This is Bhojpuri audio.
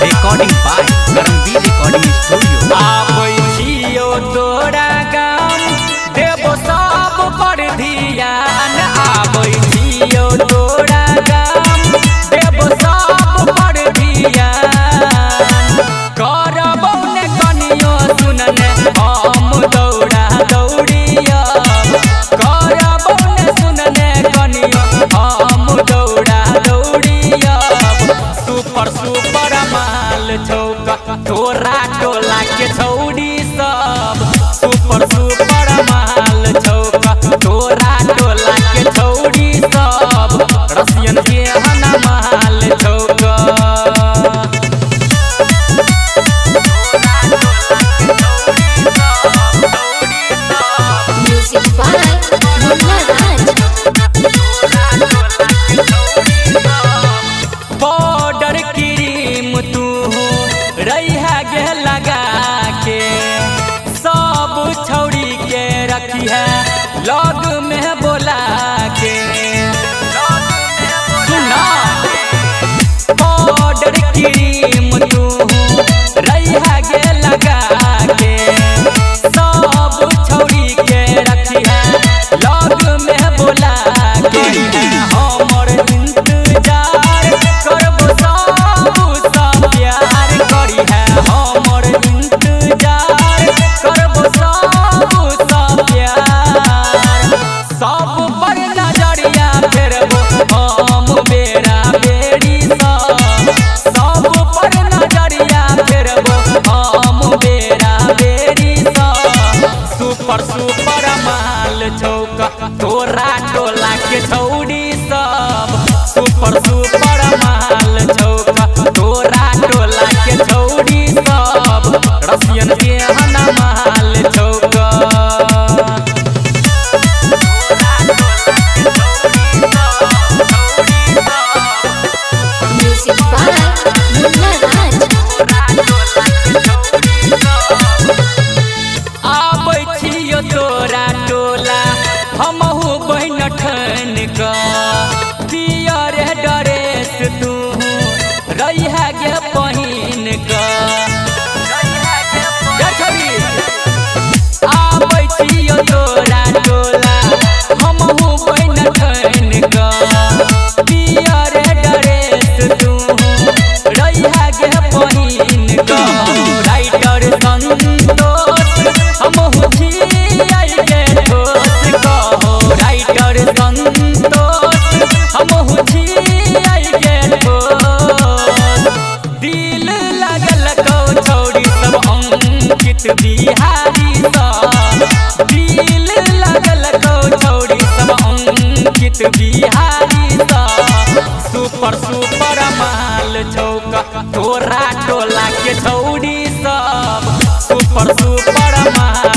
Recording by Karamveer recording studio. आबै छियो तोरा गाम देबो सब पर ध्यान। आबै छियो तोरा गाम देबो सब पर ध्यान। करबौ ने कनियो सुनने हम दौड़ा दौड़िया। करबौ ने सुनने कनियो हम दौड़ा दौड़िया। सुपर सुपर माल छौका तोरा टोला के छौड़ी सब। सुपर सुपर माल छौका तोरा टोला के छौड़ी सब। रसियन के हना माल छौका। Music by Munna Raj. Powder cream तू रैहा गे लगा के सब छौड़ी के रखी है लग में बोला के। सुना पाउडर क्रीम तू रैहा गे लगा के सब छौड़ी के रखी है लग में बोला के। हमर इंतजार करबो सब प्यार करी है। हमर इंतजार करबो सब प्यार। सब पर नजरिया फेरबो हम बेरा बेरी सब पर नजरिया फेरबो हम बेरा बेरी। सुपर सुपर माल छौका तोरा टोला के छौड़ी सब। सुपर सुपर माल छौका तोरा टोला के छौड़ी सब। रसियन के हना माल छौका। Music by Munna Raj. आबै छियो तोरा टोला हमहु बहिन ठन का। पियर ड्रेस तू रैहा गे पहिन का। आबै छियो तोरा टोला हमहु बहिन ठन का। पियर ड्रेस तू रैहा गे पहिन का। राइटर संतोष हमहु छियै गे ठोस कहो। राइटर संतोष हमहु छियै गे ठोस। दिल लगल कौ छौड़ी सब अंकित बिहारी सब। दिल लगल कौ छौड़ी सब अंकित बिहारी सब। सुपर सुपर माल छौका तोरा टोला के छौड़ी सब। सुपर सुपर माल